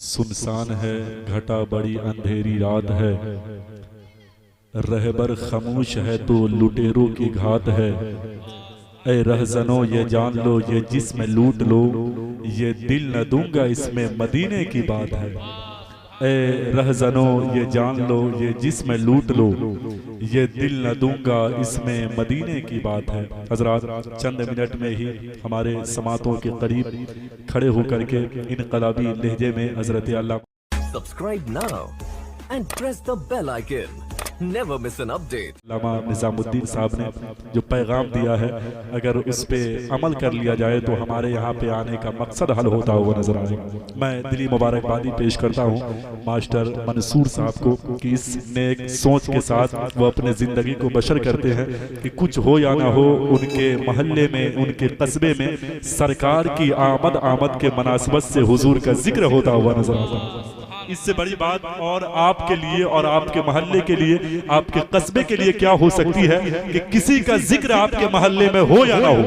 सुनसान है घटा बड़ी अंधेरी रात है, रहबर खामोश है तो लुटेरों की घात है। ऐ रहजनो ये जान लो ये जिस्म लूट लो, ये दिल न दूंगा इसमें मदीने की बात है। ऐ रहजनो ये जान लो ये जिस्म लूट लो, ये दिल न दूंगा इसमें मदीने की बात है। हजरात चंद मिनट में ही हमारे समातों के करीब खड़े होकर के इनकलाबी लहजे में हजरत अल्लाह Subscribe now and press the bell icon. Never miss an update. अल्लामा निजामुद्दीन साहब ने जो पैगाम दिया है, अगर उस पे अमल कर लिया जाए तो हमारे यहाँ पे आने का मकसद हल होता हुआ नजर आएगा। मैं दिली मुबारकबादी पेश करता हूँ मास्टर मंसूर साहब को कि इस नेक सोच के साथ वो अपने ज़िंदगी को बशर करते हैं कि कुछ हो या ना हो उनके महल्ले में, उनके कस्बे में सरकार की आमद के मुनासबत से हुजूर का जिक्र होता हुआ नजर आता है। इससे बड़ी बात और आपके लिए और आपके महल्ले के लिए, आपके कस्बे के लिए क्या हो सकती है कि किसी का जिक्र आपके महल्ले में हो या ना हो,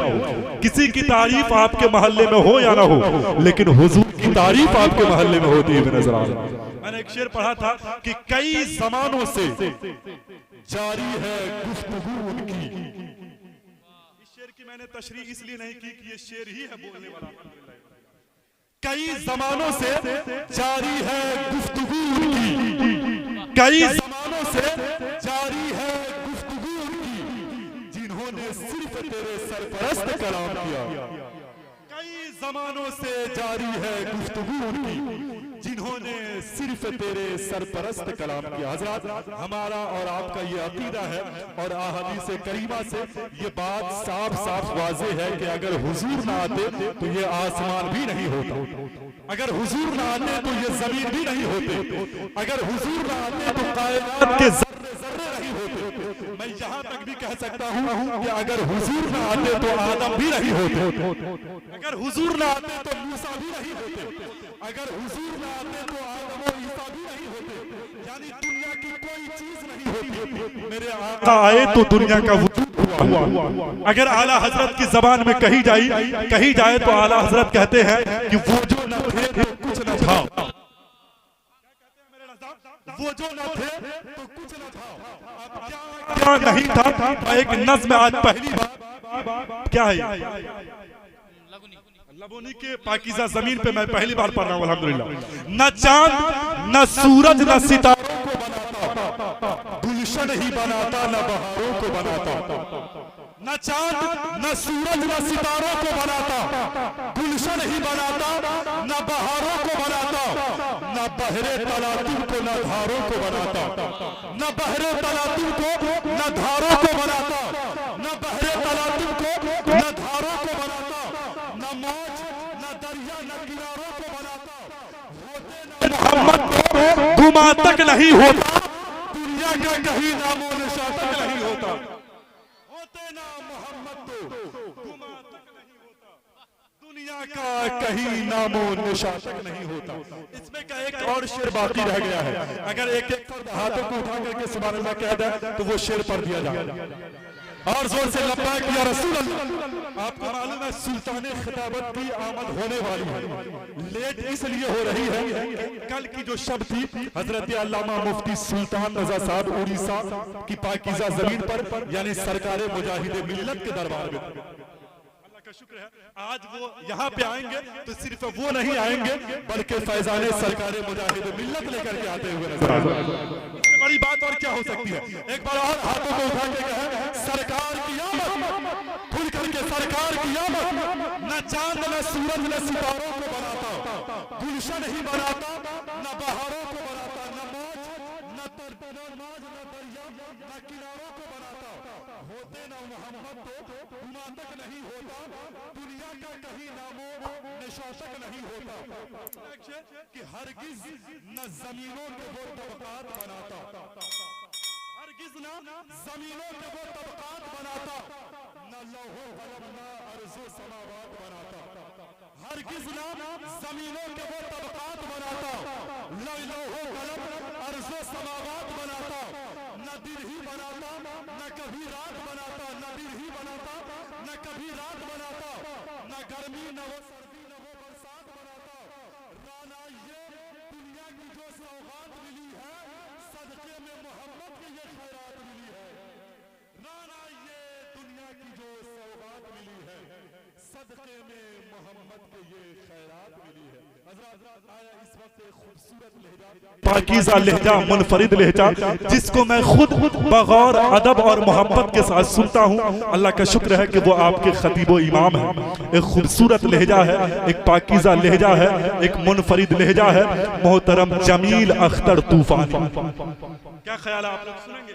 किसी की तारीफ आपके महल्ले में हो या ना हो, लेकिन हुजूर की तारीफ आपके महल्ले में होती हुई नजर आ रही है। मैंने एक शेर पढ़ा था कि कई जमानों से जारी है गुफ्तगू उनकी। इस शेर की मैंने तशरीह इसलिए नहीं की कि ये शेर ही है बोलने वाला। कई जमानों से जारी है गुफ्तगू उनकी, कई जमानों से जारी है गुफ्तगू उनकी, जिन्होंने सिर्फ तेरे सरपरस्त कलाम किया। कई जमानों से जारी है गुफ्तगू उनकी, जिन्होंने सिर्फ तेरे सरपरस्त कलाम किया। हज़रात हमारा और आपका ये अकीदा है और अहादीस करीमा से ये बात साफ साफ वाज़े है कि अगर हुजूर ना आते तो ये आसमान भी नहीं होता, अगर हुजूर ना आते तो ये जमीन भी नहीं होते, अगर हुजूर ना आते तो कायनात के जर्रे जर्रे नहीं होते। मैं यहाँ तक भी कह सकता हूँ कि अगर हुजूर ना आते तो आदम भी नहीं होते, अगर हुजूर ना आते तो मूसा भी नहीं होते, अगर हुजूर ना आते तो आदम और ईसा भी नहीं होते। यानी दुनिया की कोई चीज नहीं होती, मेरे आका आए तो दुनिया का वजूद हुआ। अगर आला हजरत की जबान में कही जाए तो आला हजरत कहते हैं कि वो जो न थे तो कुछ न था, वो जो न थे तो कुछ न था, क्या नहीं था। एक नज्म आज पहली बार क्या है लबोनी के पाकीज़ा जमीन पे मैं पहली बार पढ़ रहा हूँ अल्हम्दुलिल्लाह। न चांद न सूरज न सितारों को बनाता, गुलशन ही बनाता न बहारों को बनाता। न चांद न सूरज न सितारों को बनाता, गुलशन ही बनाता न बहारों को बनाता। न बहरे तलातुम को न धारों को बनाता, न बहरे तलातुम को न धारों को बनाता, न बहरे तलातुम को न धारों को बनाता, न मौज न दरिया न किनारों को बनाता। मोहम्मद को गुमा तक नहीं होता, दुनिया का कहीं नामो निशान तक नहीं होता। होते ना मोहम्मद तो गुमा तक नहीं होता, दुनिया का कहीं नामो निशान तक नहीं होता। इसमें का एक और शेर बाकी रह गया है, अगर एक एक फर्द हाथों को उठा करके सुभान अल्लाह कह दे तो वो शेर पढ़ दिया जाएगा और जोर से लब्बैक या रसूल अल्लाह। आपको मालूम है सुल्ताने खिताबत की आमद होने वाली है, लेट इसलिए हो रही है कि कल की जो शब थी हजरत अल्लामा मुफ्ती सुल्तान रजा साहब उड़ीसा की पाकीज़ा जमीन पर यानी सरकार मुजाहिद मिल्लत के दरबार में, अल्लाह का शुक्र है आज वो यहाँ पे आएंगे तो सिर्फ वो नहीं आएंगे बल्कि फैजाने सरकार मुजाहिद मिल्लत लेकर के आते हुए नजर आएंगे। बड़ी बात और क्या हो सकती है। एक बार और हाथों को उठा के कहे सरकार की आमद, खुल करके सरकार की आमद। न चांद न सूरज न सितारों को बनाता, गुलशन ही बनाता न बहारों को बनाता, न मौज न दरिया न किनारों को बनाता। होते न मोहम्मद तो गुमा तक नहीं होता, दुनिया का कहीं नामो निशान तक नहीं होता। कि हरगिज न जमीनों के वो तबकात बनाता, हरगिज न जमीनों के वो तबकात बनाता, न लौहो कलम न अर्ज़ो समावात बनाता। हरगिज न जमीनों के वो तबकात बनाता, न लौहो कलम अर्ज़ो समावात बनाता। न दिन ही बनाता न कभी रात बनाता, न दिन ही बनाता न कभी रात बनाता। न गर्मी न वो सर्दी न वो बरसात बनाता। राना ये सौगात मिली है, सदके में मोहम्मद की ये खैरात मिली है। राना ये दुनिया की जो सौगात मिली है, सदके में मोहम्मद की ये खैरात मिली है। हज़रत आया इस वक्त एक खूबसूरत लहजा, पाकीज़ा लहजा, मुनफरिद लहजा, जिसको मैं खुद बगौर अदब और मोहब्बत के साथ सुनता हूँ। अल्लाह का शुक्र है कि वो आपके खतीब व इमाम है। एक खूबसूरत लहजा है, एक पाकीज़ा लहजा है, एक मुनफरिद लहजा है। मोहतरम जमील अख्तर तूफानी, क्या ख्याल है? आप लोग सुनेंगे?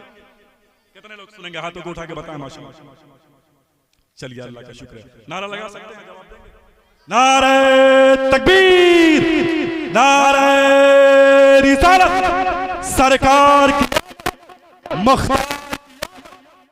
कितने लोग सुनेंगे? हाथों को उठा के बताएं। माशाअल्लाह। चलिए, अल्लाह का शुक्र है। नारा लगा सकते हैं? जवाब देंगे? नारे तकबीर, नारे रिसालत, सरकार की मख्तार